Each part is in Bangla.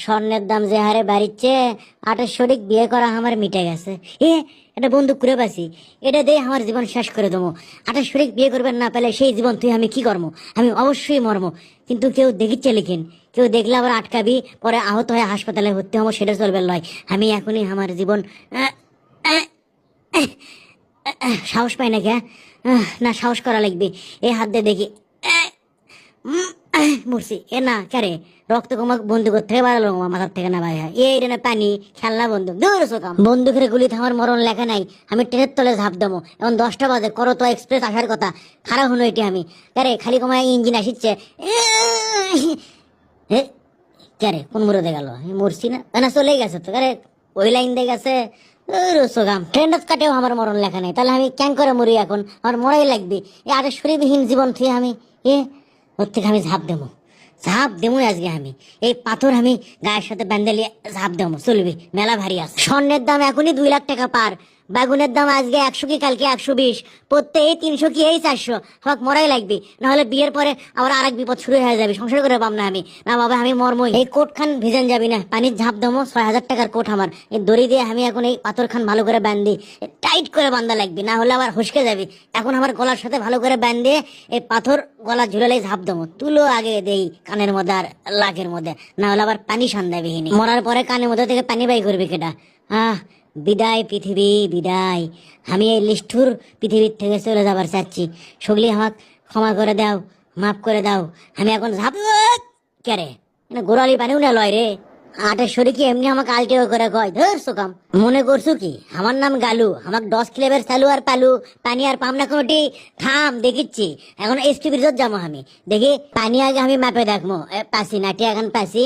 স্বর্ণের দাম যে হারে বাড়িচ্ছে, 28 বিয়ে করা আমার মিটে গেছে। এটা বন্দুক করে পাচ্ছি, এটা দিয়ে আমার জীবন শেষ করে দেবো। 28 বিয়ে করবেন না পেলে সেই জীবন তুই আমি কি করবো? আমি অবশ্যই মরম, কিন্তু কেউ দেখিচ্ছে লিখেন, কেউ দেখলে আবার আটকাবি, পরে আহত হয়ে হাসপাতালে ভর্তি হবো, সেটা চলবে লয়। আমি এখনই আমার জীবন সাহস পাই না কে? না, সাহস করা লাগবে। এই হাত দিয়ে দেখি, মরছি। না ক্যারে, রক্ত কমা বন্দুকের থেকে বাড়ালো মাথার থেকে না ভাই। এই রে পানি খেলনা বন্দুক, দূর সোকাম। বন্দুকের গুলিতে আমার মরণ লেখা নাই। আমি ট্রেনের তলে ঝাঁপ দেবো। এখন 10টা বাজে, করতো এক্সপ্রেস আসার কথা, খারাপ হলো এটি। আমি ক্যারে খালি কমায় ইঞ্জিন আসিচ্ছে। ক্যারে কোন মুড়ে গেল? মরছি না, না চলে গেছে তো। ক্যারে ওই লাইন দিয়ে গেছে। ট্রেন্ডস কাটেও আমার মরণ লেখা নেই, তাহলে আমি ক্যাং করে মরি? এখন আমার মরাই লাগবে। এই 28বিহীন জীবন থেকে আমি ওর থেকে আমি ঝাঁপ দেবো, ঝাঁপ দেবো আজকে। আমি এই পাথর আমি গায়ের সাথে বেঁধে নিয়ে ঝাঁপ দেবো, চলবি। মেলা ভারী আছে। স্বর্ণের দাম এখনই 2 লাখ টাকা পার। বেগুনের দাম আজকে 100 কি কালকে 120, প্রত্যেক 300 কি এই 400। আমাকে মরাই লাগবে, নাহলে বিয়ের পরে আবার আরেক বিপদ শুরু হয়ে যাবে, সংসার করে পাম না আমি। না বাবা, আমি মরমই। এই কোট খান ভিজেন যাবি না, পানির ঝাঁপ দেবো। 6,000 টাকার কোট আমার। এই দড়ি দিয়ে আমি এখন এই পাথর খান ভালো করে বান্ধি, টাইট করে বান্ধা লাগবে, না হলে আবার হসকে যাবি। এখন আমার গলার সাথে ভালো করে বান্ধে এই পাথর গলা ঝুলালে ঝাঁপ দেবো। তুলো আগে দেই কানের মধ্যে আর লাখের মধ্যে, না হলে আবার পানি সন্ধ্যাবিহীন। মরার পরে কানের মধ্যে থেকে পানি বাই করবি কেটা? বিদায় পৃথিবী, বিদায়। আমি এই লিষ্ঠুর পৃথিবীর থেকে চলে যাবার চাচ্ছি। সগলি আমাকে ক্ষমা করে দাও, মাফ করে দাও। আমি এখন ঝাঁপ। কেরে গোড়ালি পানিও না লয় রে। 28 কি এমনি আমাকে আলটেও করে কয়? ধর সোকাম, মনে করছু কি আমার নাম গালু? আমাকে 10 ক্লেবের চালু আর পালু, পানি আর পাম না কোনোটি। থাম দেখিচ্ছি, এখন এসটি ব্রিজত যাবো আমি। দেখি পানি আগে আমি মাপে দেখবো। পাসি নাটি এখন পাসি।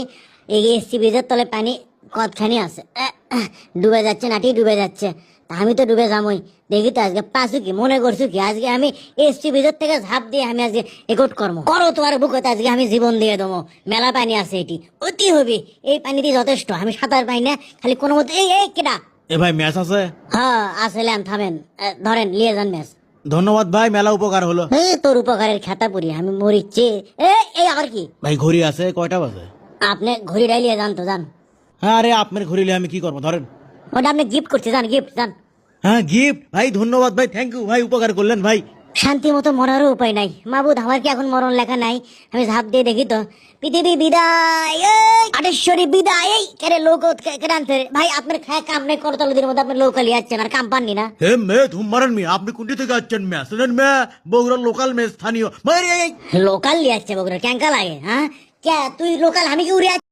এই এসটি ব্রিজের তলে পানি কতখানি আছে? ডুবে যাচ্ছে নাটি, ডুবে যাচ্ছে। তা আমি তো ডুবে যাবই। দেখি তো আজকে পাসু কি, মনে করছু কি আজকে আমি এসটি ব্রিজের থেকে ঝাঁপ দিয়ে আমি আজকে একট কর্ম করো তোমার বুকতে। আজকে আমি জীবন দিয়ে দেবো। মেলা পানি আছে, এটি অতি হবে। এই পানি দিয়ে যথেষ্ট, আমি সাঁতার পাই না, খালি কোনো মতো। এই কেডা? এ ভাই ম্যাচ আছে? হ্যাঁ আসলাম, থামেন। ধরেন লিয়ে যান ম্যাচ। ধন্যবাদ ভাই, মেলা উপকার হলো। তোর উপকারের খাতা পুরি আমি মরিচ্ছি। এই আবার কি? ভাই ঘড়ি আছে, কয়টা বাজে? আপনি ঘড়িটাই লিয়ে যান তো, যান। হ্যাঁ আরে আপনার ঘড়ি নিয়ে আমি কি করবো, ধরেন। ওটা আপনি গিফট করছে, যান গিফট, যান। হ্যাঁ গিফট? ভাই ধন্যবাদ ভাই, থ্যাংক ইউ ভাই, উপকার করলেন ভাই। শান্তি মতো মরারও উপায় নাই। মাবুদ, আমার কি এখন মরণ লেখা নাই? আমি ঝাঁপ দিয়ে দেখি তো। পৃথিবী বিদায়, 28 বিদায়। এই কেরে লোক আনতে ভাই? আপনার খায় কাম নেই, করতলদের মধ্যে আপনি লোকালি যাচ্ছেন আর কাম পাননি না। হে মে ধুমারান মি, আপনি কোনটি থেকে আসছেন? ম্যাচ মে বগুড়া লোকাল ম্যাচ, স্থানীয়। লোকাল লিয়াচ্ছে বগুড়া, ক্যাঙ্কা লাগে? হ্যাঁ কে তুই লোকাল, আমি কি উড়ে